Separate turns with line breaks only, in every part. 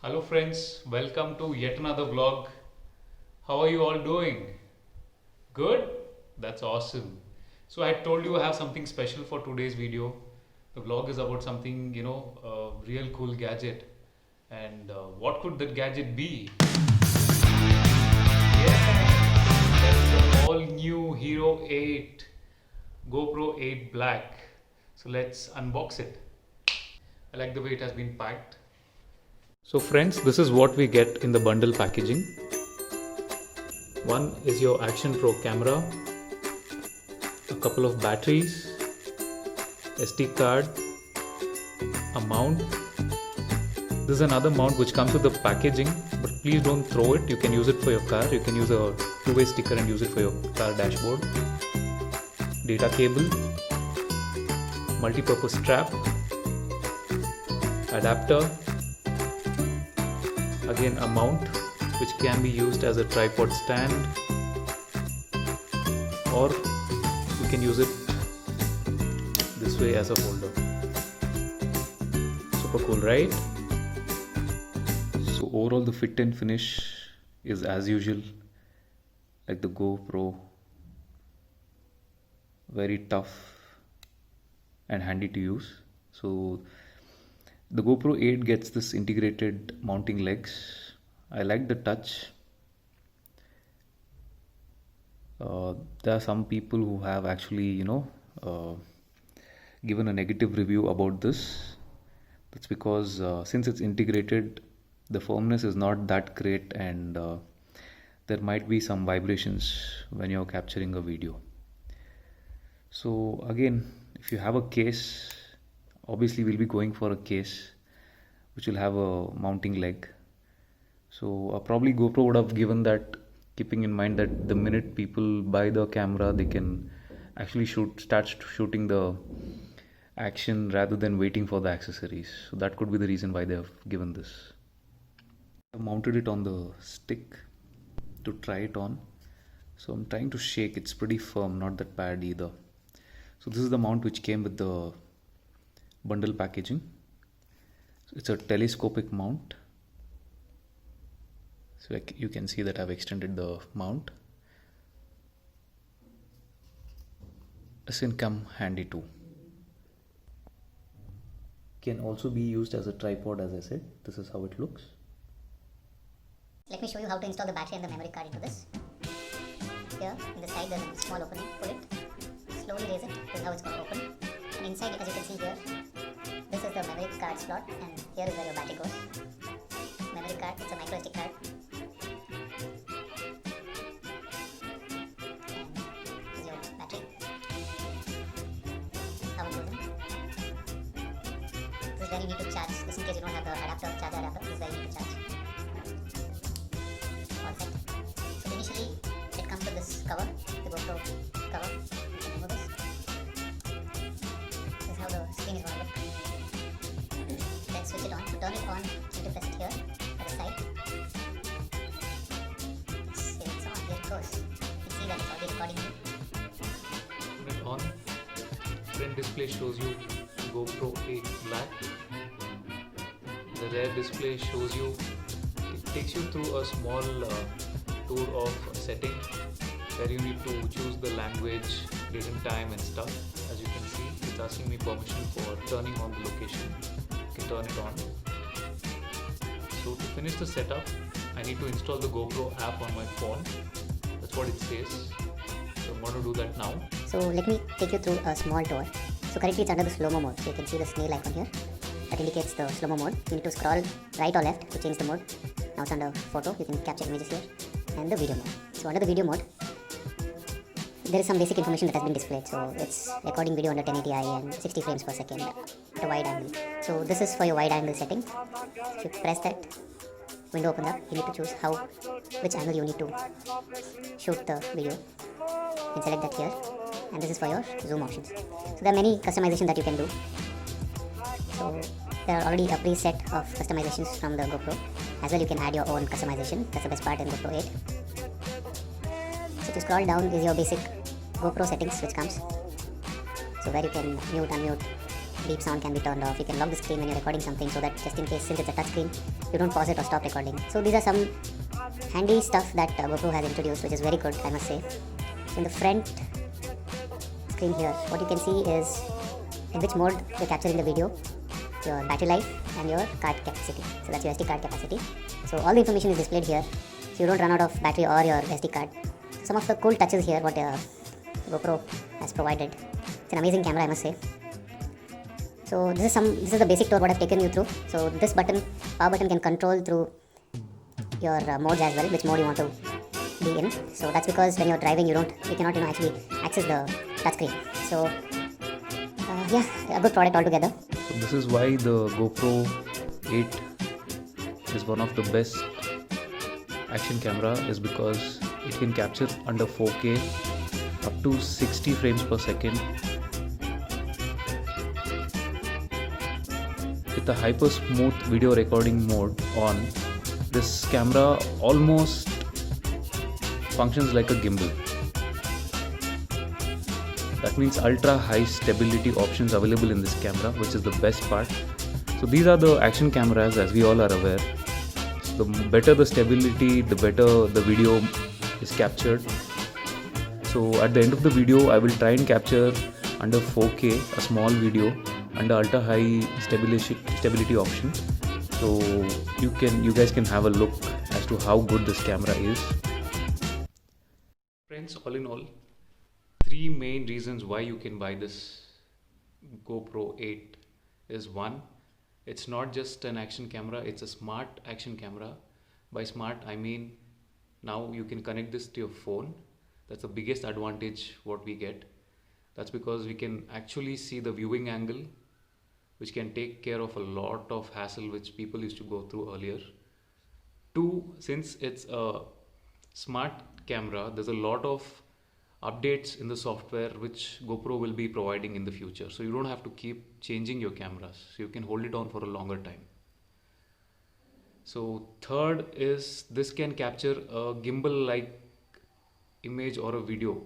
Hello friends, welcome to yet another vlog. How are you all doing? Good? That's awesome. So I told you I have something special for today's video. The vlog is about something, a real cool gadget. And what could that gadget be? Yeah, that's the all new Hero 8 GoPro 8 Black. So let's unbox it. I like the way it has been packed. So friends, this is what we get in the bundle packaging. One is your Action Pro camera, a couple of batteries, SD card, a mount. This is another mount which comes with the packaging, but please don't throw it. You can use it for your car. You can use a two-way sticker and use it for your car dashboard. Data cable, multi-purpose strap, adapter, again a mount which can be used as a tripod stand, or you can use it this way as a holder. Super cool, right? So overall the fit and finish is as usual, like the GoPro, very tough and handy to use. So the GoPro 8 gets this integrated mounting legs. I like the touch. There are some people who have actually, given a negative review about this. That's because since it's integrated, the firmness is not that great, and there might be some vibrations when you're capturing a video. So again, if you have a case, obviously we'll be going for a case which will have a mounting leg. So probably GoPro would have given that, keeping in mind that the minute people buy the camera, they can actually start shooting the action rather than waiting for the accessories. So that could be the reason why they have given this. I mounted it on the stick to try it on. So I'm trying to shake. It's pretty firm, not that bad either. So this is the mount which came with the bundle packaging. So it's a telescopic mount. So you can see that I've extended the mount. This can come handy too. Can also be used as a tripod, as I said. This is how it looks.
Let me show you how to install the battery and the memory card into this. Here in the side there's a small opening. Pull it, slowly raise it. This is how it's going to open. And inside, as you can see here, this is the memory card slot, and here is where your battery goes. Memory card, it's a micro SD card. And this is your battery. How it goes in. This is where you need to charge. Just in case you don't have the adapter, charger adapter, this is where you need to charge. All set. So initially, it comes with this cover, the GoPro cover. You can remove this. This is how the screen is going to look. Let's switch it on. To turn it on, you need to press it here at the side. Yes, here it's on. Here it goes. You can see that it's already recording you.
Turn it on. Front display shows you GoPro 8 Black. The rear display shows you, it takes you through a small tour of setting where you need to choose the language, date and time and stuff. As you can see, it's asking me permission for turning on the location. You can turn it on. So to finish the setup, I need to install the GoPro app on my phone. That's what it says. So I'm going to do that now.
So let me take you through a small tour. So currently it's under the slow-mo mode. So you can see the snail icon here. That indicates the slow-mo mode. You need to scroll right or left to change the mode. Now it's under photo. You can capture images here. And the video mode. So under the video mode, there is some basic information that has been displayed. So it's recording video under 1080i and 60 frames per second at a wide angle. So this is for your wide angle setting. If you press that, window opens up. You need to choose which angle you need to shoot the video. You can select that here. And this is for your zoom options. So there are many customizations that you can do. So there are already a preset of customizations from the GoPro. As well, you can add your own customization. That's the best part in GoPro 8. So to scroll down is your basic GoPro settings which comes. So where you can mute, unmute beep sound can be turned off. You can lock the screen when you're recording something, so that just in case, since it's a touch screen, you don't pause it or stop recording. So these are some handy stuff that GoPro has introduced, which is very good, I must say. So in the front screen here, what you can see is in which mode you're capturing the video, your battery life, and your card capacity. So that's your SD card capacity. So all the information is displayed here, so you don't run out of battery or your SD card. Some of the cool touches here what GoPro has provided. It's an amazing camera, I must say. So this is the basic tour what I've taken you through. So this button, power button, can control through your modes as well, which mode you want to be in. So that's because when you're driving, you cannot actually access the touchscreen. So yeah, a good product altogether.
So this is why the GoPro 8 is one of the best action camera, is because it can capture under 4K up to 60 frames per second with the hyper smooth video recording mode on. This camera almost functions like a gimbal. That means ultra high stability options available in this camera, which is the best part. So these are the action cameras, as we all are aware. So the better the stability, the better the video is captured. So at the end of the video, I will try and capture under 4K a small video under ultra high stability option. So you guys can have a look as to how good this camera is. Friends, all in all, 3 main reasons why you can buy this GoPro 8 is: 1, it's not just an action camera, it's a smart action camera. By smart, I mean now you can connect this to your phone. That's the biggest advantage what we get. That's because we can actually see the viewing angle, which can take care of a lot of hassle which people used to go through earlier. 2, since it's a smart camera, there's a lot of updates in the software which GoPro will be providing in the future. So you don't have to keep changing your cameras. So you can hold it on for a longer time. So 3rd is this can capture a gimbal-like image or a video.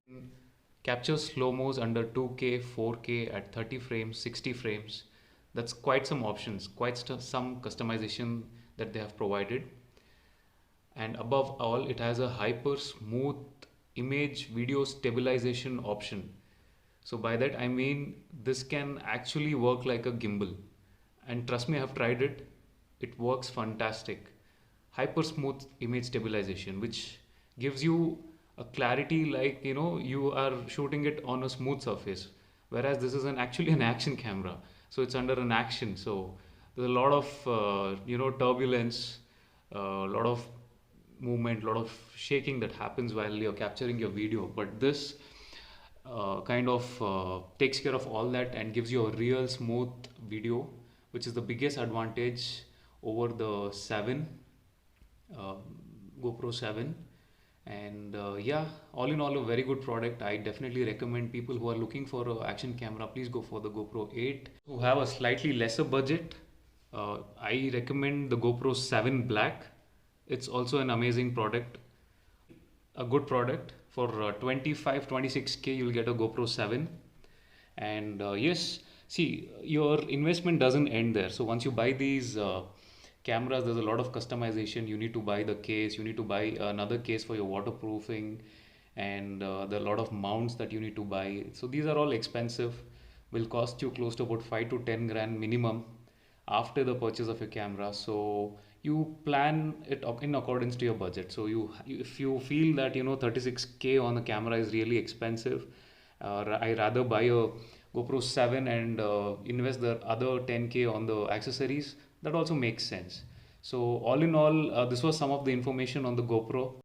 Capture slow-mos under 2K, 4K at 30 frames, 60 frames. That's quite some options, some customization that they have provided. And above all, it has a hyper smooth image video stabilization option. So by that I mean this can actually work like a gimbal, and trust me, I have tried it. It works fantastic. Hyper smooth image stabilization, which gives you a clarity like you are shooting it on a smooth surface, whereas this is actually an action camera, so it's under an action. So there's a lot of turbulence, a lot of movement, a lot of shaking that happens while you're capturing your video. But this kind of takes care of all that and gives you a real smooth video, which is the biggest advantage over the 7 GoPro 7. And yeah, all in all, a very good product. I definitely recommend people who are looking for an action camera, please go for the GoPro 8. Who have a slightly lesser budget, I recommend the GoPro 7 Black. It's also an amazing product, a good product. For 25-26K you'll get a GoPro 7. And yes, see, your investment doesn't end there. So once you buy these cameras, there's a lot of customization. You need to buy the case, you need to buy another case for your waterproofing, and there are a lot of mounts that you need to buy. So these are all expensive, will cost you close to about 5 to 10 grand minimum after the purchase of your camera. So you plan it in accordance to your budget. So if you feel that 36K on the camera is really expensive, I rather buy a GoPro 7 and invest the other 10K on the accessories, that also makes sense. So all in all, this was some of the information on the GoPro.